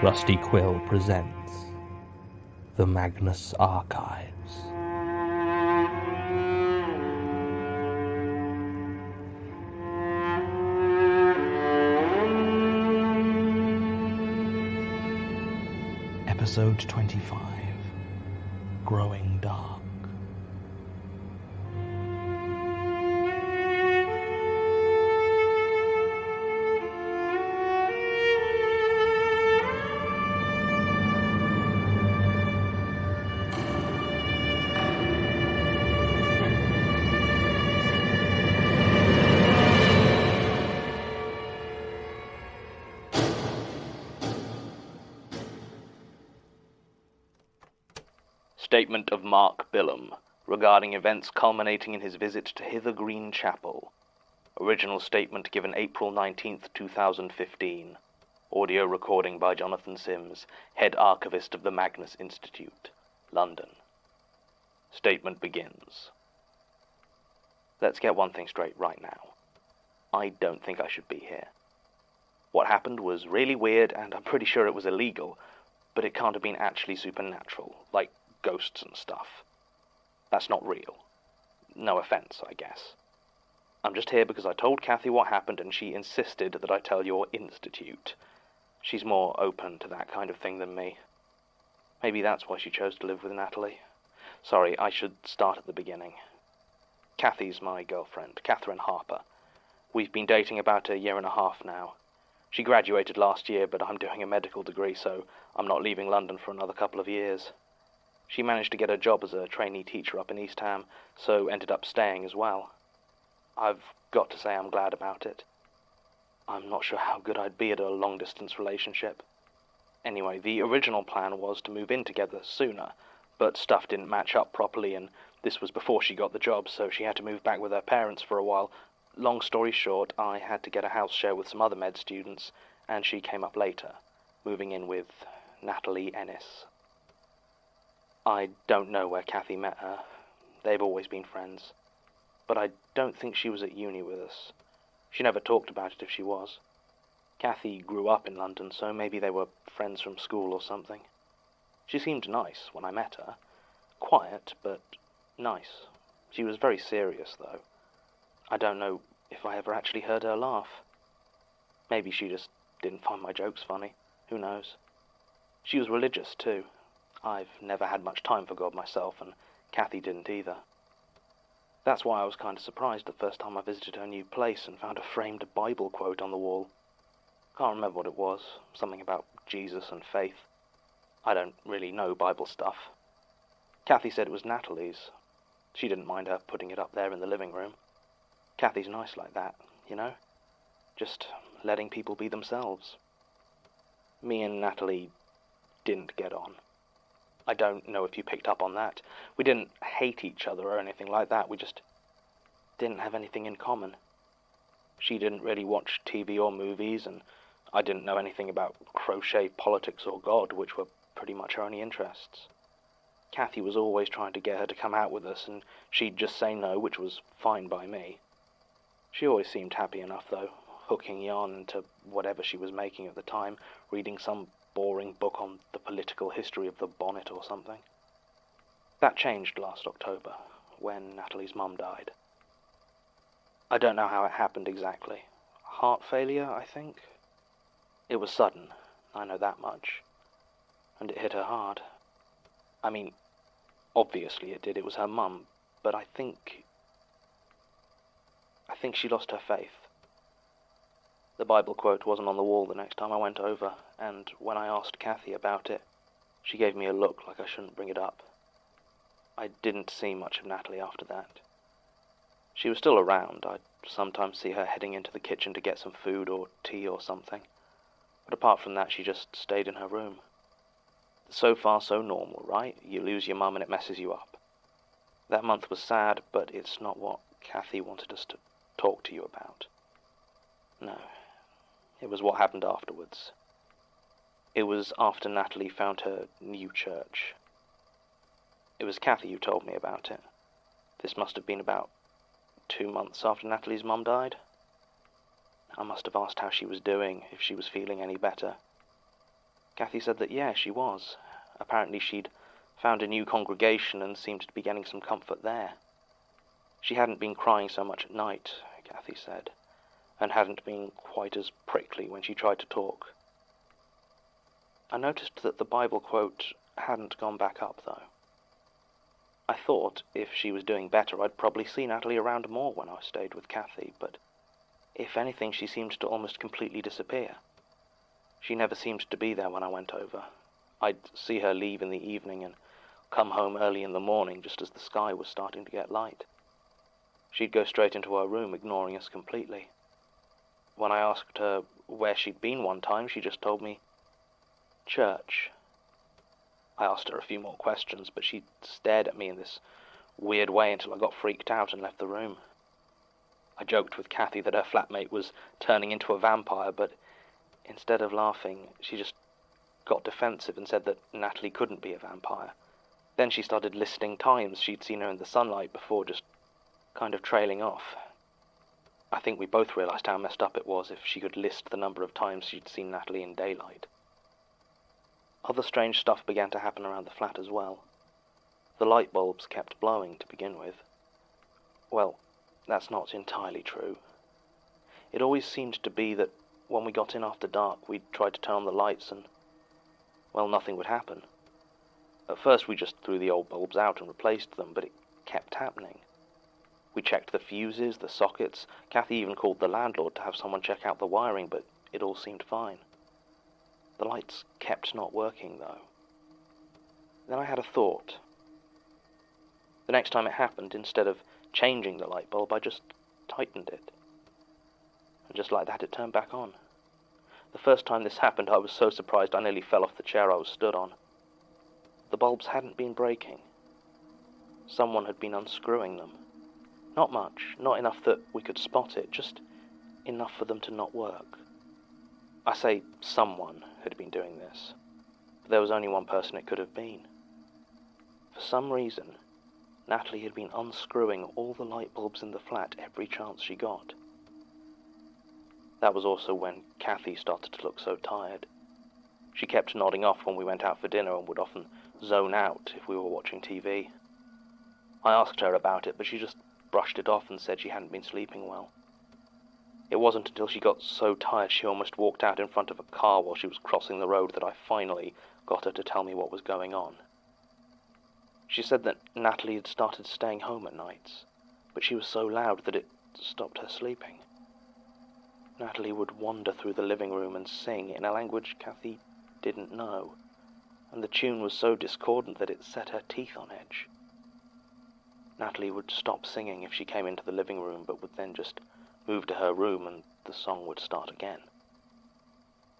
Rusty Quill presents The Magnus Archives. Episode 25, Growing Dark. Statement of Mark Billum regarding events culminating in his visit to Hither Green Chapel. Original statement given April 19th, 2015. Audio recording by Jonathan Sims, Head Archivist of the Magnus Institute, London. Statement begins. Let's get one thing straight right now. I don't think I should be here. What happened was really weird, and I'm pretty sure it was illegal, but it can't have been actually supernatural, like ghosts and stuff. That's not real. No offense, I guess. I'm just here because I told Kathy what happened and she insisted that I tell your institute. She's more open to that kind of thing than me. Maybe that's why she chose to live with Natalie. Sorry, I should start at the beginning. Kathy's my girlfriend, Catherine Harper. We've been dating about 1.5 years now. She graduated last year, but I'm doing a medical degree, so I'm not leaving London for another couple of years. She managed to get a job as a trainee teacher up in East Ham, so ended up staying as well. I've got to say I'm glad about it. I'm not sure how good I'd be at a long-distance relationship. Anyway, the original plan was to move in together sooner, but stuff didn't match up properly, and this was before she got the job, so she had to move back with her parents for a while. Long story short, I had to get a house share with some other med students, and she came up later, moving in with Natalie Ennis. I don't know where Kathy met her. They've always been friends. But I don't think she was at uni with us. She never talked about it if she was. Kathy grew up in London, so maybe they were friends from school or something. She seemed nice when I met her. Quiet, but nice. She was very serious, though. I don't know if I ever actually heard her laugh. Maybe she just didn't find my jokes funny. Who knows? She was religious, too. I've never had much time for God myself, and Kathy didn't either. That's why I was kind of surprised the first time I visited her new place and found a framed Bible quote on the wall. Can't remember what it was, something about Jesus and faith. I don't really know Bible stuff. Kathy said it was Natalie's. She didn't mind her putting it up there in the living room. Kathy's nice like that, you know? Just letting people be themselves. Me and Natalie didn't get on. I don't know if you picked up on that. We didn't hate each other or anything like that. We just didn't have anything in common. She didn't really watch TV or movies, and I didn't know anything about crochet, politics, or God, which were pretty much her only interests. Kathy was always trying to get her to come out with us, and she'd just say no, which was fine by me. She always seemed happy enough, though, hooking yarn into whatever she was making at the time, reading some boring book on the political history of the bonnet or something. That changed last October, when Natalie's mum died. I don't know how it happened exactly. Heart failure, I think? It was sudden, I know that much. And it hit her hard. I mean, obviously it did, it was her mum, but I think she lost her faith. The Bible quote wasn't on the wall the next time I went over, and when I asked Kathy about it, she gave me a look like I shouldn't bring it up. I didn't see much of Natalie after that. She was still around. I'd sometimes see her heading into the kitchen to get some food or tea or something. But apart from that, she just stayed in her room. So far, so normal, right? You lose your mum and it messes you up. That month was sad, but it's not what Kathy wanted us to talk to you about. No. It was what happened afterwards. It was after Natalie found her new church. It was Kathy who told me about it. This must have been about 2 months after Natalie's mum died. I must have asked how she was doing, if she was feeling any better. Kathy said that, yeah, she was. Apparently she'd found a new congregation and seemed to be getting some comfort there. She hadn't been crying so much at night, Kathy said, and hadn't been quite as prickly when she tried to talk. I noticed that the Bible quote hadn't gone back up, though. I thought, if she was doing better, I'd probably see Natalie around more when I stayed with Kathy, but if anything, she seemed to almost completely disappear. She never seemed to be there when I went over. I'd see her leave in the evening and come home early in the morning just as the sky was starting to get light. She'd go straight into her room, ignoring us completely. When I asked her where she'd been one time, she just told me, church. I asked her a few more questions, but she stared at me in this weird way until I got freaked out and left the room. I joked with Kathy that her flatmate was turning into a vampire, but instead of laughing, she just got defensive and said that Natalie couldn't be a vampire. Then she started listing times she'd seen her in the sunlight before just kind of trailing off. I think we both realized how messed up it was if she could list the number of times she'd seen Natalie in daylight. Other strange stuff began to happen around the flat as well. The light bulbs kept blowing to begin with. Well, that's not entirely true. It always seemed to be that when we got in after dark, we'd try to turn on the lights and, well, nothing would happen. At first we just threw the old bulbs out and replaced them, but it kept happening. We checked the fuses, the sockets. Kathy even called the landlord to have someone check out the wiring, but it all seemed fine. The lights kept not working, though. Then I had a thought. The next time it happened, instead of changing the light bulb, I just tightened it. And just like that, it turned back on. The first time this happened, I was so surprised I nearly fell off the chair I was stood on. The bulbs hadn't been breaking. Someone had been unscrewing them. Not much, not enough that we could spot it, just enough for them to not work. I say someone had been doing this, but there was only one person it could have been. For some reason, Natalie had been unscrewing all the light bulbs in the flat every chance she got. That was also when Kathy started to look so tired. She kept nodding off when we went out for dinner and would often zone out if we were watching TV. I asked her about it, but she just brushed it off and said she hadn't been sleeping well. It wasn't until she got so tired she almost walked out in front of a car while she was crossing the road that I finally got her to tell me what was going on. She said that Natalie had started staying home at nights, but she was so loud that it stopped her sleeping. Natalie would wander through the living room and sing in a language Kathy didn't know, and the tune was so discordant that it set her teeth on edge. Natalie would stop singing if she came into the living room, but would then just move to her room and the song would start again.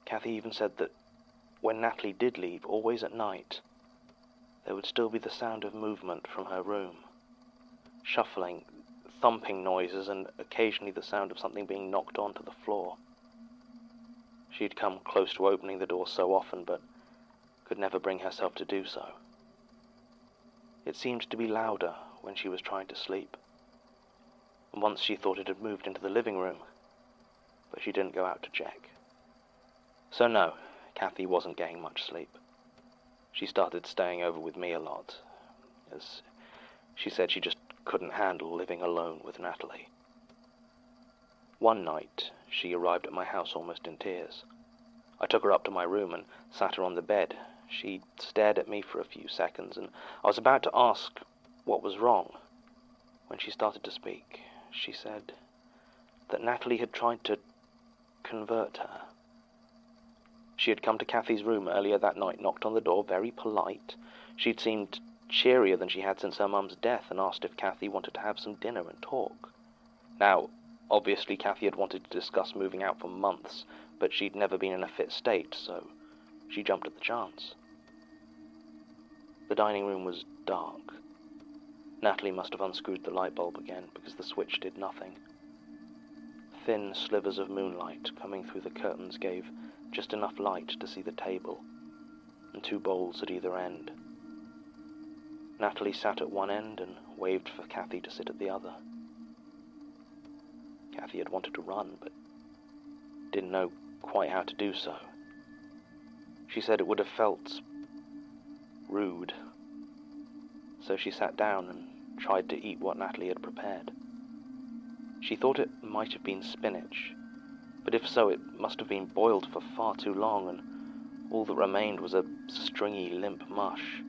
Kathy even said that when Natalie did leave, always at night, there would still be the sound of movement from her room. Shuffling, thumping noises, and occasionally the sound of something being knocked onto the floor. She'd come close to opening the door so often, but could never bring herself to do so. It seemed to be louder when she was trying to sleep. And once she thought it had moved into the living room, but she didn't go out to check. So no, Kathy wasn't getting much sleep. She started staying over with me a lot, as she said she just couldn't handle living alone with Natalie. One night, she arrived at my house almost in tears. I took her up to my room and sat her on the bed. She stared at me for a few seconds, and I was about to ask what was wrong when she started to speak. She said that Natalie had tried to convert her. She had come to Kathy's room earlier that night, knocked on the door, very polite. She'd seemed cheerier than she had since her mum's death, and asked if Kathy wanted to have some dinner and talk. Now, obviously Kathy had wanted to discuss moving out for months, but she'd never been in a fit state, so she jumped at the chance. The dining room was dark. Natalie must have unscrewed the light bulb again, because the switch did nothing. Thin slivers of moonlight coming through the curtains gave just enough light to see the table, and two bowls at either end. Natalie sat at one end and waved for Kathy to sit at the other. Kathy had wanted to run, but didn't know quite how to do so. She said it would have felt rude. So she sat down and tried to eat what Natalie had prepared. She thought it might have been spinach, but if so, it must have been boiled for far too long, and all that remained was a stringy, limp mush.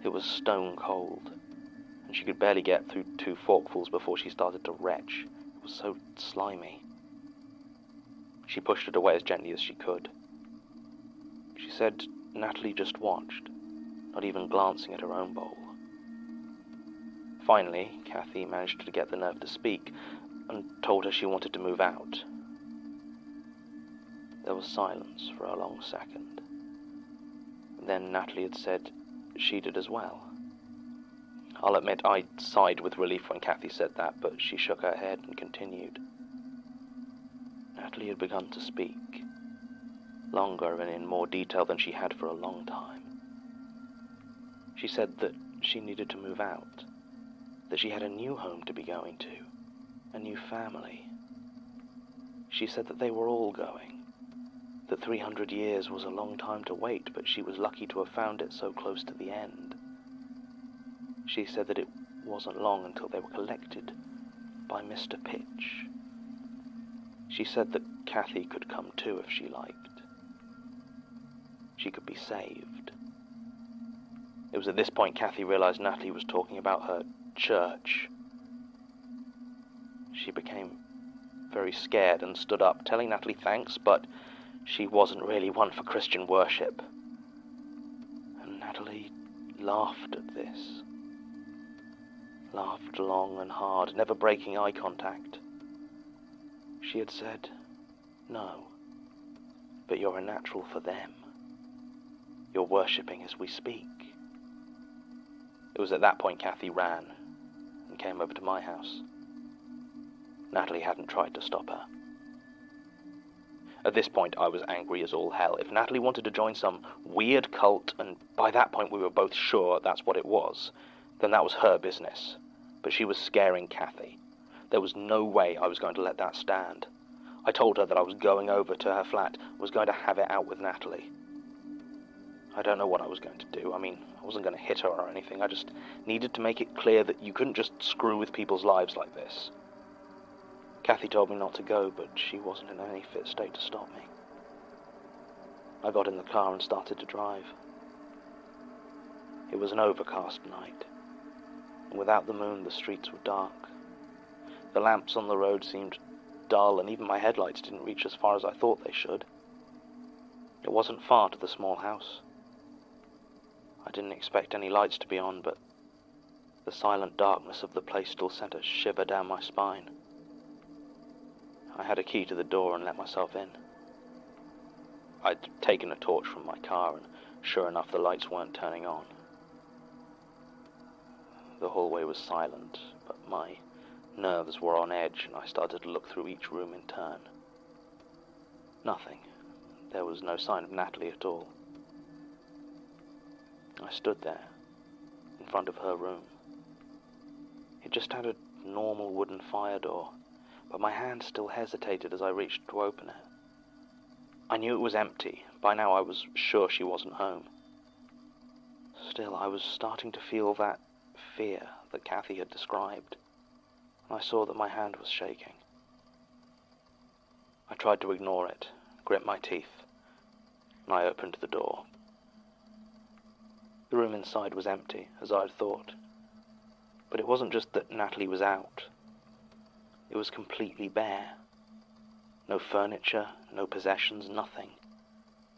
It was stone cold, and she could barely get through 2 forkfuls before she started to retch. It was so slimy. She pushed it away as gently as she could. She said Natalie just watched, not even glancing at her own bowl. Finally, Kathy managed to get the nerve to speak and told her she wanted to move out. There was silence for a long second. Then Natalie had said she did as well. I'll admit I sighed with relief when Kathy said that, but she shook her head and continued. Natalie had begun to speak, longer and in more detail than she had for a long time. She said that she needed to move out, that she had a new home to be going to, a new family. She said that they were all going, that 300 years was a long time to wait, but she was lucky to have found it so close to the end. She said that it wasn't long until they were collected by Mr. Pitch. She said that Kathy could come too if she liked. She could be saved. It was at this point Kathy realized Natalie was talking about her church. She became very scared and stood up, telling Natalie thanks, but she wasn't really one for Christian worship. And Natalie laughed at this. Laughed long and hard, never breaking eye contact. She had said, "No, but you're a natural for them. You're worshipping as we speak." It was at that point Kathy ran and came over to my house. Natalie hadn't tried to stop her. At this point, I was angry as all hell. If Natalie wanted to join some weird cult, and by that point we were both sure that's what it was, then that was her business. But she was scaring Kathy. There was no way I was going to let that stand. I told her that I was going over to her flat, was going to have it out with Natalie. I don't know what I was going to do. I mean, I wasn't going to hit her or anything. I just needed to make it clear that you couldn't just screw with people's lives like this. Kathy told me not to go, but she wasn't in any fit state to stop me. I got in the car and started to drive. It was an overcast night, and without the moon the streets were dark. The lamps on the road seemed dull, and even my headlights didn't reach as far as I thought they should. It wasn't far to the small house. I didn't expect any lights to be on, but the silent darkness of the place still sent a shiver down my spine. I had a key to the door and let myself in. I'd taken a torch from my car, and sure enough the lights weren't turning on. The hallway was silent, but my nerves were on edge, and I started to look through each room in turn. Nothing. There was no sign of Natalie at all. I stood there, in front of her room. It just had a normal wooden fire door, but my hand still hesitated as I reached to open it. I knew it was empty. By now I was sure she wasn't home. Still, I was starting to feel that fear that Kathy had described. I saw that my hand was shaking. I tried to ignore it, grit my teeth, and I opened the door. The room inside was empty, as I had thought. But it wasn't just that Natalie was out. It was completely bare. No furniture, no possessions, nothing.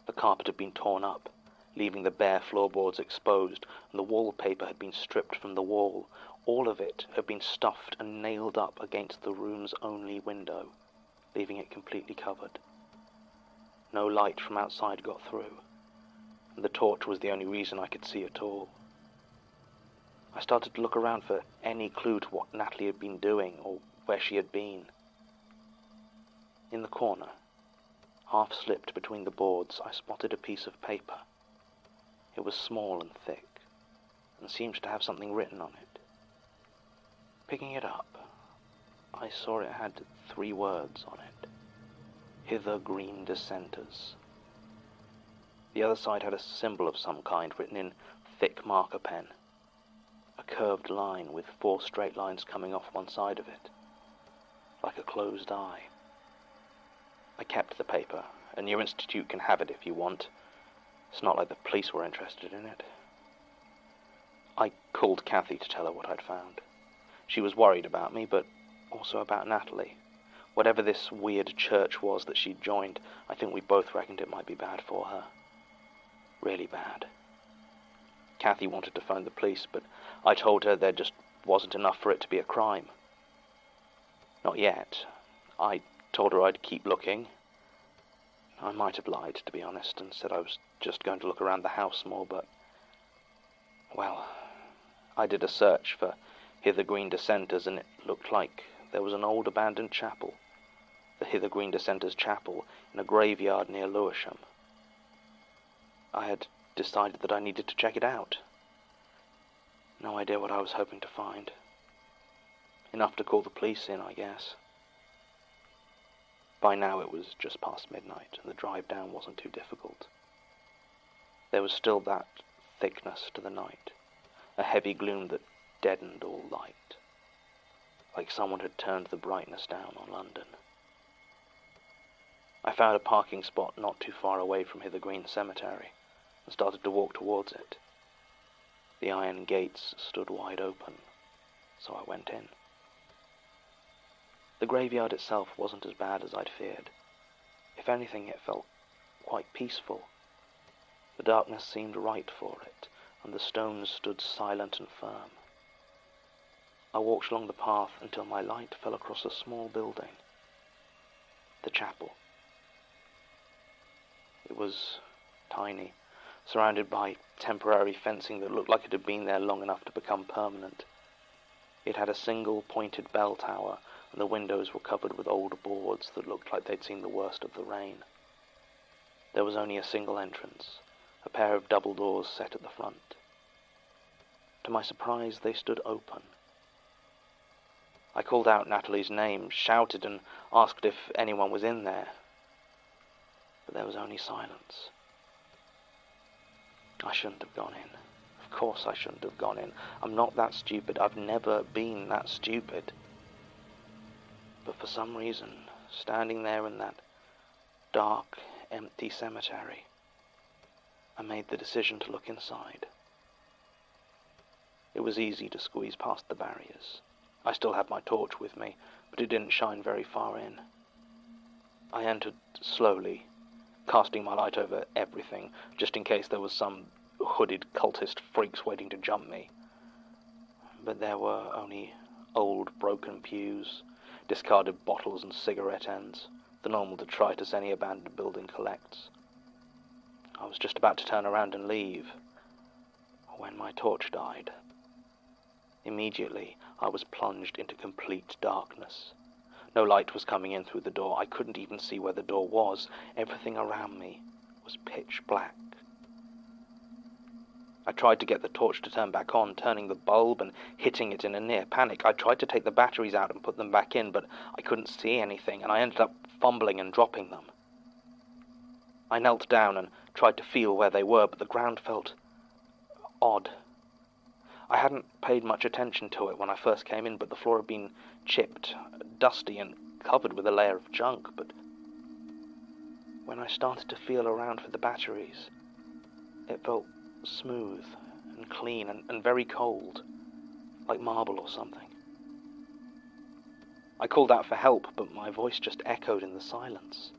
The carpet had been torn up, leaving the bare floorboards exposed, and the wallpaper had been stripped from the wall. All of it had been stuffed and nailed up against the room's only window, leaving it completely covered. No light from outside got through, and the torch was the only reason I could see at all. I started to look around for any clue to what Natalie had been doing or where she had been. In the corner, half slipped between the boards, I spotted a piece of paper. It was small and thick, and seemed to have something written on it. Picking it up, I saw it had 3 words on it. Hither green dissenters. The other side had a symbol of some kind written in thick marker pen. A curved line with 4 straight lines coming off one side of it, like a closed eye. I kept the paper, and your institute can have it if you want. It's not like the police were interested in it. I called Kathy to tell her what I'd found. She was worried about me, but also about Natalie. Whatever this weird church was that she'd joined, I think we both reckoned it might be bad for her. Really bad. Kathy wanted to phone the police, but I told her there just wasn't enough for it to be a crime. Not yet. I told her I'd keep looking. I might have lied, to be honest, and said I was just going to look around the house more, but, well, I did a search for Hither Green Dissenters, and it looked like there was an old abandoned chapel, the Hither Green Dissenters Chapel, in a graveyard near Lewisham. I had decided that I needed to check it out. No idea what I was hoping to find. Enough to call the police in, I guess. By now it was just past midnight, and the drive down wasn't too difficult. There was still that thickness to the night, a heavy gloom that deadened all light, like someone had turned the brightness down on London. I found a parking spot not too far away from Hither Green Cemetery, and started to walk towards it. The iron gates stood wide open, so I went in. The graveyard itself wasn't as bad as I'd feared. If anything, it felt quite peaceful. The darkness seemed right for it, and the stones stood silent and firm. I walked along the path until my light fell across a small building. The chapel. It was tiny, surrounded by temporary fencing that looked like it had been there long enough to become permanent. It had a single pointed bell tower, and the windows were covered with old boards that looked like they'd seen the worst of the rain. There was only a single entrance, a pair of double doors set at the front. To my surprise, they stood open. I called out Natalie's name, shouted, and asked if anyone was in there. But there was only silence. I shouldn't have gone in. Of course I shouldn't have gone in. I'm not that stupid. I've never been that stupid. But for some reason, standing there in that dark, empty cemetery, I made the decision to look inside. It was easy to squeeze past the barriers. I still had my torch with me, but it didn't shine very far in. I entered slowly, casting my light over everything, just in case there was some hooded cultist freaks waiting to jump me. But there were only old broken pews, discarded bottles and cigarette ends, the normal detritus any abandoned building collects. I was just about to turn around and leave, when my torch died. Immediately, I was plunged into complete darkness. No light was coming in through the door. I couldn't even see where the door was. Everything around me was pitch black. I tried to get the torch to turn back on, turning the bulb and hitting it in a near panic. I tried to take the batteries out and put them back in, but I couldn't see anything, and I ended up fumbling and dropping them. I knelt down and tried to feel where they were, but the ground felt odd. I hadn't paid much attention to it when I first came in, but the floor had been chipped, dusty, and covered with a layer of junk. But when I started to feel around for the batteries, it felt smooth and clean and very cold, like marble or something. I called out for help, but my voice just echoed in the silence.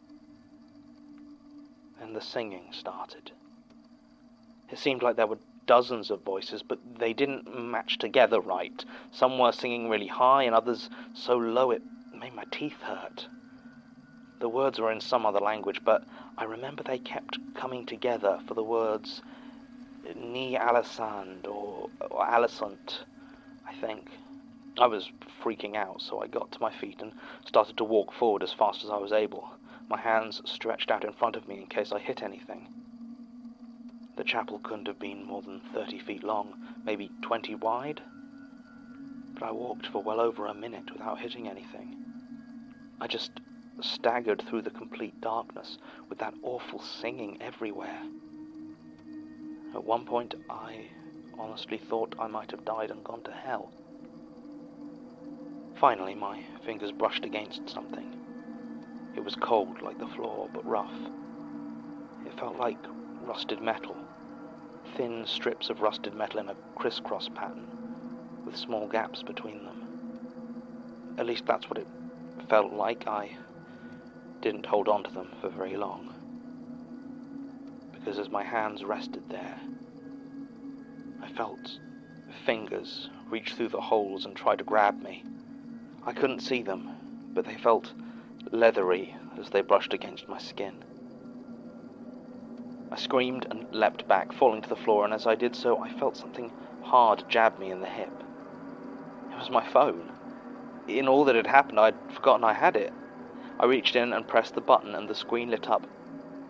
Then the singing started. It seemed like there were dozens of voices, but they didn't match together right. Some were singing really high, and others so low it made my teeth hurt. The words were in some other language, but I remember they kept coming together for the words Ni Alisand or Alisant, I think. I was freaking out, so I got to my feet and started to walk forward as fast as I was able, my hands stretched out in front of me in case I hit anything. The chapel couldn't have been more than 30 feet long, maybe 20 wide, but I walked for well over a minute without hitting anything. I just staggered through the complete darkness with that awful singing everywhere. At one point, I honestly thought I might have died and gone to hell. Finally, my fingers brushed against something. It was cold like the floor, but rough. It felt like rusted metal. Thin strips of rusted metal in a crisscross pattern, with small gaps between them. At least that's what it felt like. I didn't hold on to them for very long, because as my hands rested there, I felt fingers reach through the holes and try to grab me. I couldn't see them, but they felt leathery as they brushed against my skin. I screamed and leapt back, falling to the floor, and as I did so, I felt something hard jab me in the hip. It was my phone. In all that had happened, I'd forgotten I had it. I reached in and pressed the button, and the screen lit up,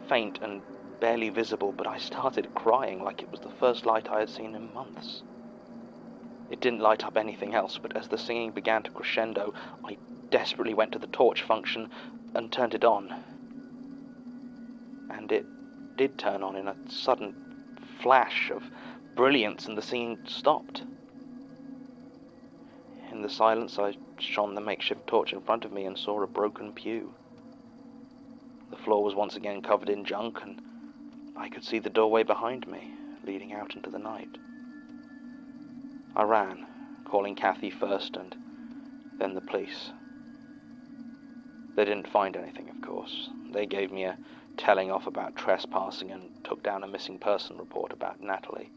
faint and barely visible, but I started crying like it was the first light I had seen in months. It didn't light up anything else, but as the singing began to crescendo, I desperately went to the torch function and turned it on. And it did turn on in a sudden flash of brilliance, and the singing stopped. In the silence, I shone the makeshift torch in front of me and saw a broken pew. The floor was once again covered in junk, and I could see the doorway behind me, leading out into the night. I ran, calling Kathy first and then the police. They didn't find anything, of course. They gave me a telling off about trespassing and took down a missing person report about Natalie.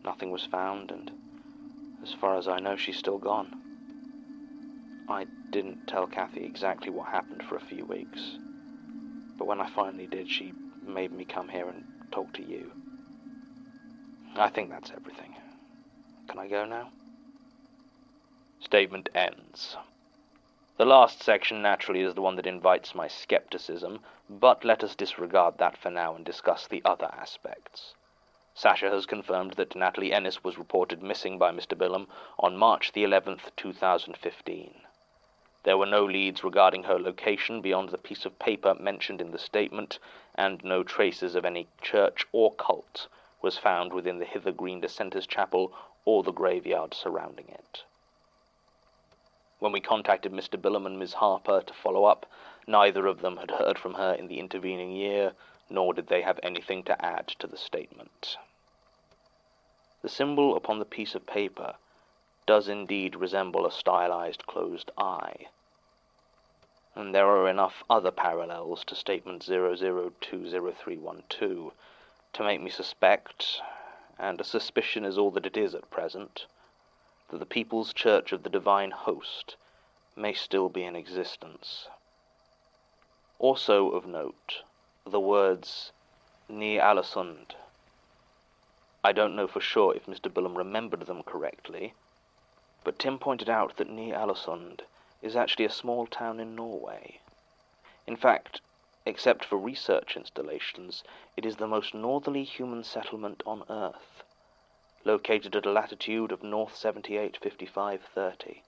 Nothing was found, and as far as I know, she's still gone. I didn't tell Kathy exactly what happened for a few weeks, but when I finally did, she made me come here and talk to you. I think that's everything. Can I go now? Statement ends. The last section, naturally, is the one that invites my skepticism, but let us disregard that for now and discuss the other aspects. Sasha has confirmed that Natalie Ennis was reported missing by Mr. Billum on March the 11th, 2015. There were no leads regarding her location beyond the piece of paper mentioned in the statement, and no traces of any church or cult was found within the Hither Green Dissenters Chapel or the graveyard surrounding it. When we contacted Mr. Billum and Ms. Harper to follow up, neither of them had heard from her in the intervening year, nor did they have anything to add to the statement. The symbol upon the piece of paper does indeed resemble a stylized closed eye, and there are enough other parallels to statement 00200312 to make me suspect, and a suspicion is all that it is at present, that the People's Church of the Divine Host may still be in existence. Also of note, the words Ni Alesund. I don't know for sure if Mr. Billum remembered them correctly, but Tim pointed out that Ni Alesund is actually a small town in Norway. In fact, except for research installations, it is the most northerly human settlement on Earth, located at a latitude of north 785530.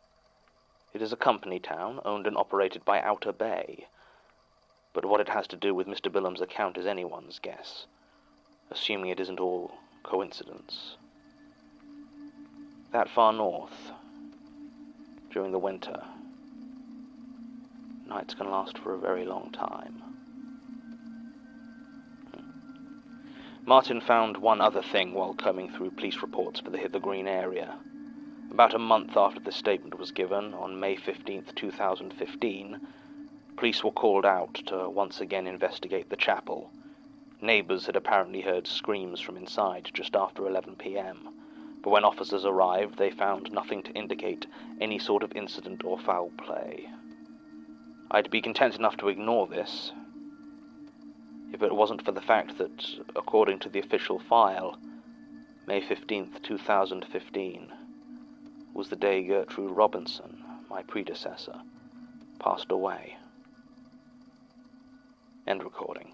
It is a company town, owned and operated by Outer Bay, but what it has to do with Mr. Billum's account is anyone's guess, assuming it isn't all coincidence. That far north, during the winter, nights can last for a very long time. Martin found one other thing while combing through police reports for the Hither Green area. About a month after the statement was given, on May 15th, 2015, police were called out to once again investigate the chapel. Neighbors had apparently heard screams from inside just after 11 p.m., but when officers arrived, they found nothing to indicate any sort of incident or foul play. I'd be content enough to ignore this, if it wasn't for the fact that, according to the official file, May 15th, 2015, was the day Gertrude Robinson, my predecessor, passed away. End recording.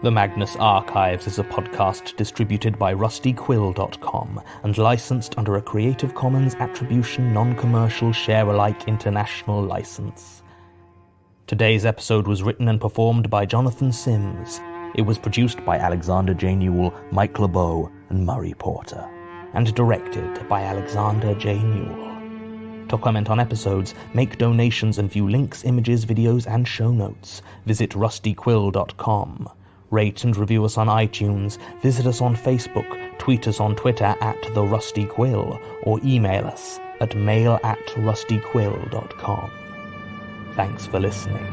The Magnus Archives is a podcast distributed by rustyquill.com and licensed under a Creative Commons Attribution Non-Commercial Share-alike International License. Today's episode was written and performed by Jonathan Sims. It was produced by Alexander J. Newell, Mike LeBeau, and Murray Porter, and directed by Alexander J. Newell. To comment on episodes, make donations, and view links, images, videos, and show notes, visit rustyquill.com. Rate and review us on iTunes, visit us on Facebook, tweet us on Twitter @TheRustyQuill, or email us at mail@rustyquill.com. Thanks for listening.